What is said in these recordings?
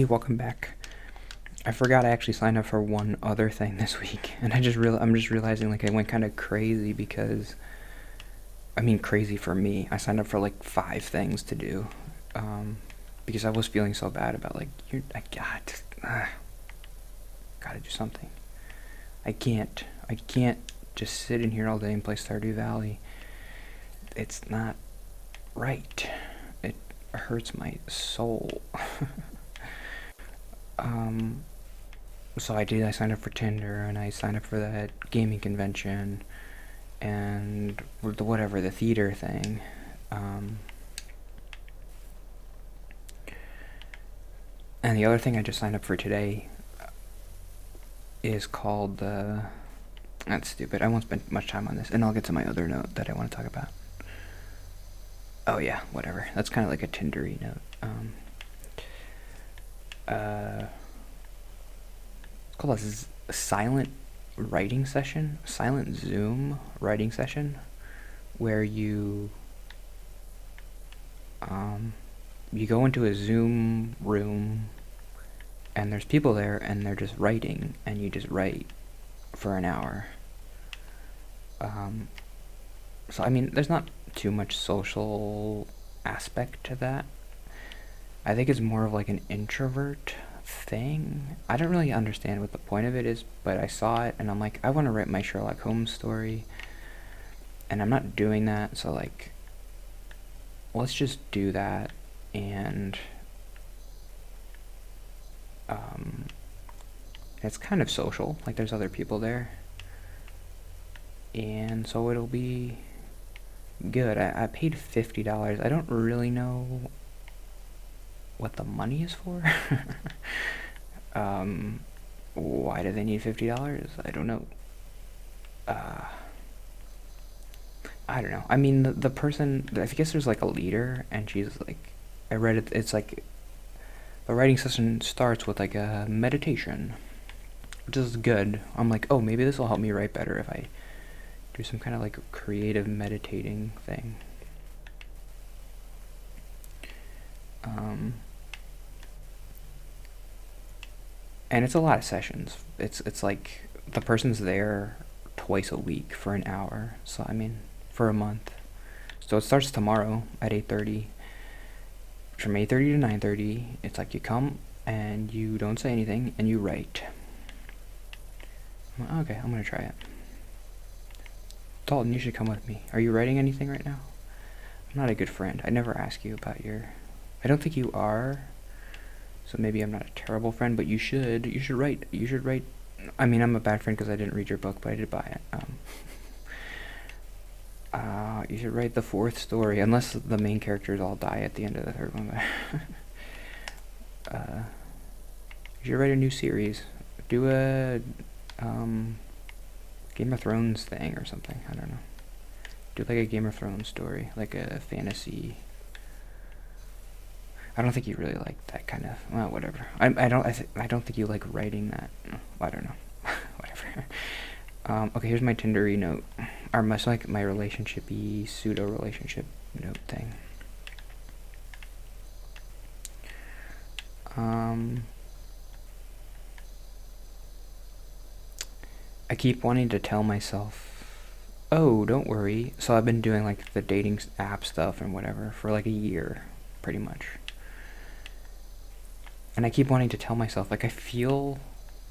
welcome back. I forgot I actually signed up for one other thing this week, and I'm just realizing like I went kind of crazy because, I mean, crazy for me. I signed up for like 5 things to do, because I was feeling so bad about like gotta do something. I can't just sit in here all day and play Stardew Valley. It's not right. It hurts my soul. So I signed up for Tinder, and I signed up for that gaming convention, and the theater thing. And the other thing I just signed up for today is called that's stupid. I won't spend much time on this, and I'll get to my other note that I want to talk about. Oh yeah, whatever. That's kind of like a Tinder-y note. It's called a silent writing session, silent Zoom writing session, where you go into a Zoom room, and there's people there, and they're just writing, and you just write for an hour. So I mean, there's not too much social aspect to that. I think it's more of like an introvert thing. I don't really understand what the point of it is, but I saw it and I'm like, I want to write my Sherlock Holmes story, and I'm not doing that, so like, let's just do that. And it's kind of social, like there's other people there, and so it'll be good. I paid $50. I don't really know what the money is for. Why do they need $50? I don't know. I don't know. I mean, the person, I guess there's like a leader, and she's like, I read it, it's like, the writing session starts with like a meditation, which is good. I'm like, oh, maybe this will help me write better if I do some kind of like creative meditating thing. And it's a lot of sessions. It's like the person's there twice a week for an hour. So I mean, for a month. So it starts tomorrow at 8:30. From 8:30 to 9:30, it's like you come and you don't say anything and you write. I'm like, okay, I'm gonna try it. Dalton, you should come with me. Are you writing anything right now? I'm not a good friend. I never ask you about your... I don't think you are. So maybe I'm not a terrible friend, but you should write. You should write. I mean, I'm a bad friend because I didn't read your book, but I did buy it. You should write the 4th story, unless the main characters all die at the end of the 3rd one. You should write a new series. Do a Game of Thrones thing or something. I don't know. Do like a Game of Thrones story, like a fantasy. I don't think you really like that kind of. Well, whatever. I don't think you like writing that. I don't know. Whatever. Okay, here's my Tinder-y note, or much like my relationship-y pseudo relationship note thing. I keep wanting to tell myself, oh, don't worry. So I've been doing like the dating app stuff and whatever for like a year, pretty much. And I keep wanting to tell myself, like, I feel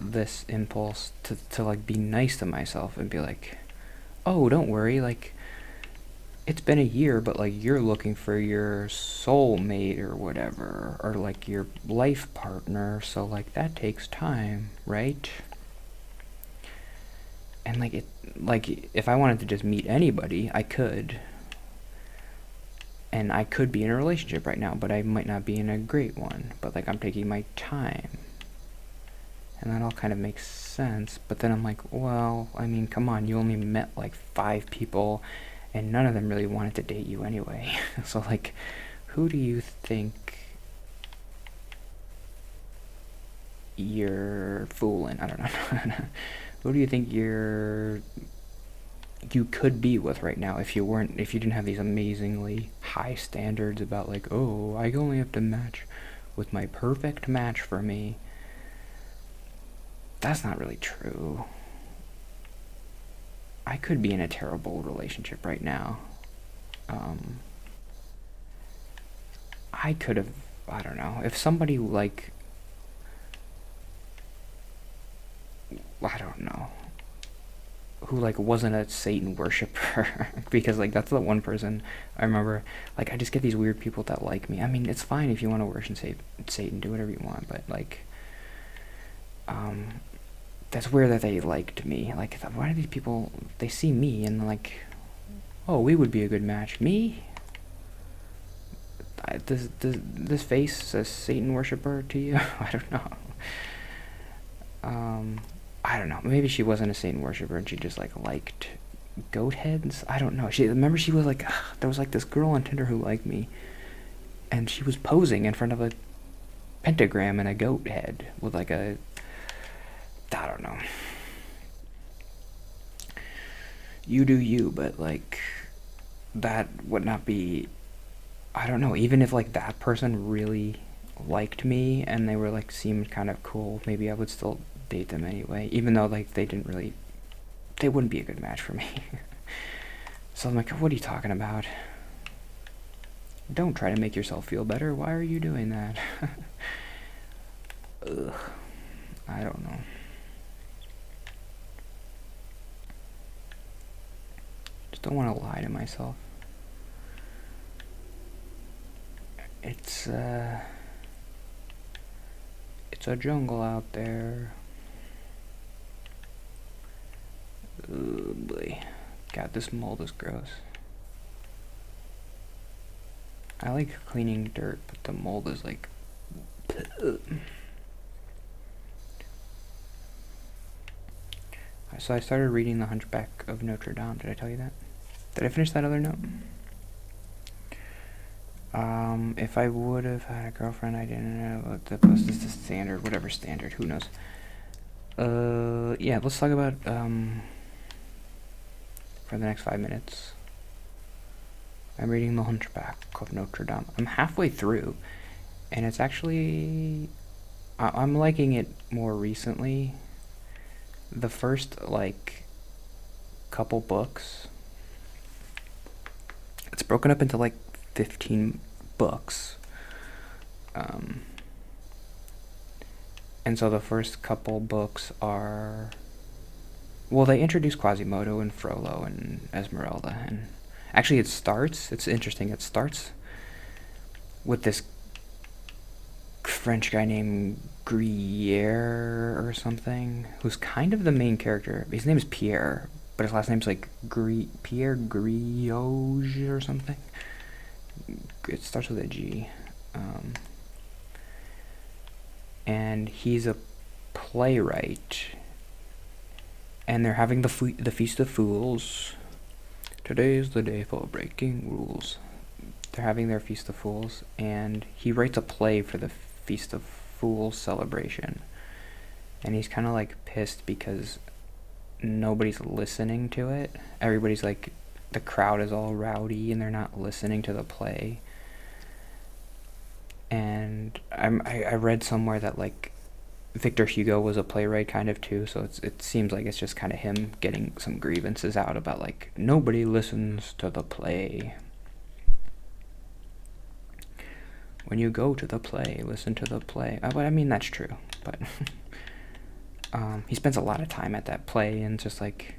this impulse to like be nice to myself and be like, oh, don't worry, like, it's been a year, but like you're looking for your soulmate or whatever, or like your life partner, so like that takes time, right? And like if I wanted to just meet anybody, I could. And I could be in a relationship right now, but I might not be in a great one. But like I'm taking my time. And that all kind of makes sense. But then I'm like, well, I mean, come on, you only met like 5 people, and none of them really wanted to date you anyway. So like, who do you think you're fooling? I don't know. Who do you think you could be with right now if you didn't have these amazingly high standards about like, oh, I only have to match with my perfect match for me. That's not really true. I could be in a terrible relationship right now. I could have, I don't know, if somebody like, I don't know, who like wasn't a Satan worshiper, because like that's the one person I remember. Like I just get these weird people that like me. I mean, it's fine if you want to worship Satan, do whatever you want, but like, that's weird that they liked me. Like, why do these people, they see me and like, oh, we would be a good match. Me? Does this face a Satan worshiper to you? I don't know. I don't know. Maybe she wasn't a Satan worshiper and she just like liked goat heads. I don't know. Remember she was like, there was like this girl on Tinder who liked me, and she was posing in front of a pentagram and a goat head with like a, I don't know. You do you, but like that would not be, I don't know, even if like that person really liked me and they were like seemed kind of cool, maybe I would still date them anyway, even though like they wouldn't be a good match for me. So I'm like, what are you talking about? Don't try to make yourself feel better. Why are you doing that? Ugh. I don't know. Just don't want to lie to myself. It's a jungle out there. Oh boy. God, this mold is gross. I like cleaning dirt, but the mold is like... So I started reading The Hunchback of Notre Dame. Did I tell you that? Did I finish that other note? If I would have had a girlfriend, I didn't know what the post is the standard, whatever standard, who knows. Yeah, let's talk about, for the next 5 minutes. I'm reading The Hunchback of Notre Dame. I'm halfway through, and it's actually, I'm liking it more recently. The first, like, couple books, it's broken up into, like, 15 books. And so the first couple books are, well, they introduce Quasimodo and Frollo and Esmeralda, and actually it's interesting, it starts with this French guy named Gruyere or something, who's kind of the main character. His name is Pierre, but his last name's like Pierre Grioge or something. It starts with a G. And he's a playwright, and they're having the Feast of Fools. Today is the day for breaking rules. They're having their Feast of Fools, and he writes a play for the Feast of Fools celebration, and he's kind of like pissed because nobody's listening to it. Everybody's like, the crowd is all rowdy and they're not listening to the play. And I read somewhere that like Victor Hugo was a playwright kind of too, so it seems like it's just kind of him getting some grievances out about like nobody listens to the play. When you go to the play, listen to the play. But I mean, that's true, but he spends a lot of time at that play and just like,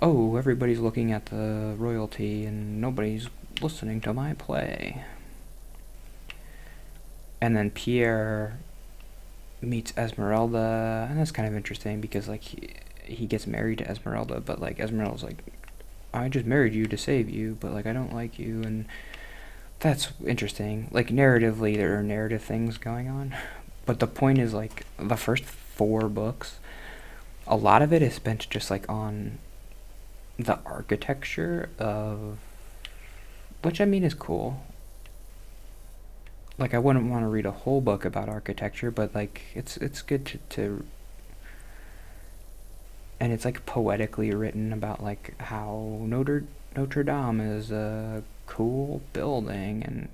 oh, everybody's looking at the royalty and nobody's listening to my play. And then Pierre meets Esmeralda, and that's kind of interesting because like he gets married to Esmeralda, but like Esmeralda's like, I just married you to save you, but like I don't like you, and that's interesting. Like narratively, there are narrative things going on, but the point is like the first 4 books, a lot of it is spent just like on the architecture of, which I mean is cool. Like I wouldn't want to read a whole book about architecture, but like it's good to and it's like poetically written about like how Notre Dame is a cool building, and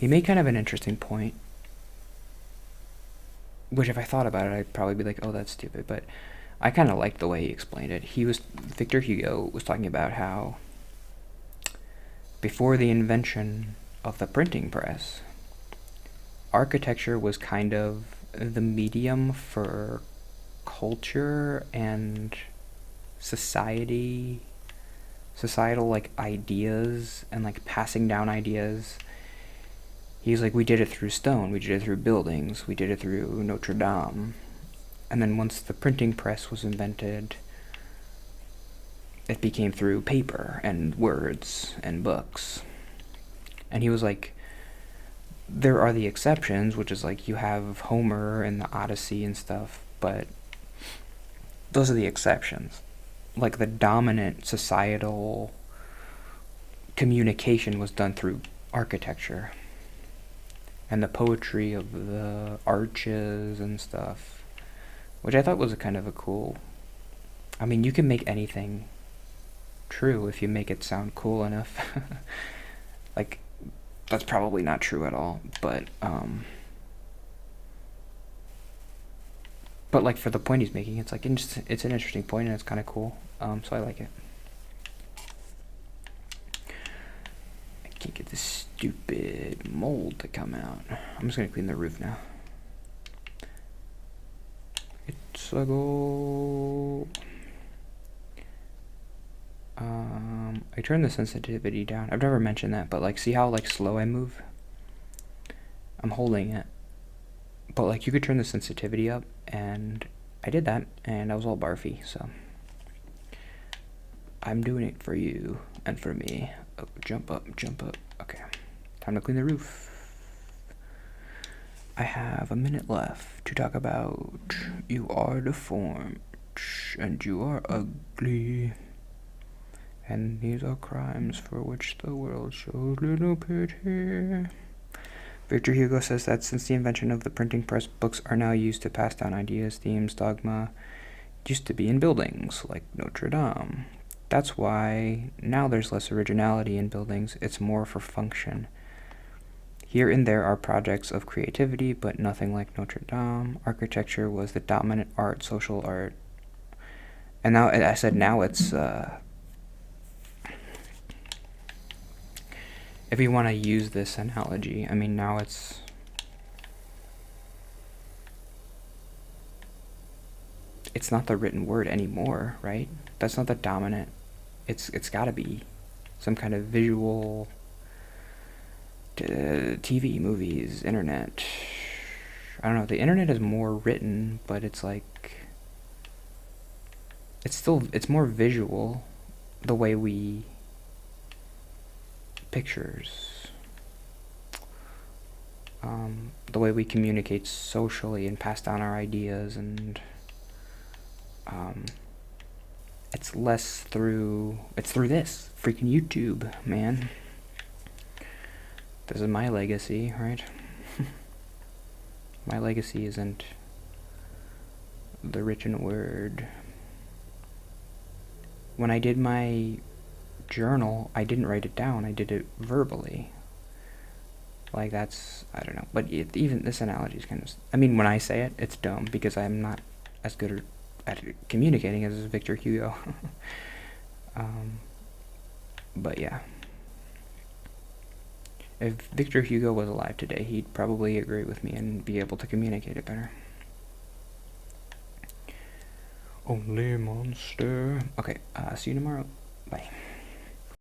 He made kind of an interesting point, which if I thought about it, I'd probably be like, oh, that's stupid, but I kind of liked the way he explained it. Victor Hugo was talking about how before the invention of the printing press, architecture was kind of the medium for culture and societal like ideas and like passing down ideas. He's like, we did it through stone, we did it through buildings, we did it through Notre Dame. And then once the printing press was invented, it became through paper and words and books. And he was like, there are the exceptions, which is like you have Homer and the Odyssey and stuff, but those are the exceptions. Like the dominant societal communication was done through architecture and the poetry of the arches and stuff, which I thought was kind of a cool. I mean, you can make anything true if you make it sound cool enough. Like, that's probably not true at all, but like for the point he's making, it's like it's an interesting point and it's kind of cool. So I like it. I can't get this stupid mold to come out. I'm just gonna clean the roof now. It's a go. I turned the sensitivity down. I've never mentioned that, but like, see how like slow I move? I'm holding it, but like you could turn the sensitivity up, and I did that, and I was all barfy. So I'm doing it for you and for me. Oh, jump up, jump up. Okay, time to clean the roof. I have a minute left to talk about you are deformed and you are ugly. And these are crimes for which the world shows little pity. Victor Hugo says that since the invention of the printing press, books are now used to pass down ideas, themes, dogma. It used to be in buildings, like Notre Dame. That's why now there's less originality in buildings. It's more for function. Here and there are projects of creativity, but nothing like Notre Dame. Architecture was the dominant art, social art. And now, I said now it's... if you want to use this analogy, I mean, now it's not the written word anymore, right? That's not the dominant. It's got to be some kind of visual, TV, movies, internet. I don't know. The internet is more written, but it's like it's more visual, the way we pictures, the way we communicate socially and pass down our ideas, and it's through this freaking YouTube, man. This is my legacy, right? My legacy isn't the written word. When I did my journal, I didn't write it down, I did it verbally. Like, that's, I don't know, but even this analogy is kind of, I mean, when I say it, it's dumb, because I'm not as good at communicating as Victor Hugo. But yeah, if Victor Hugo was alive today, he'd probably agree with me and be able to communicate it better. Only monster. Okay, see you tomorrow. Bye.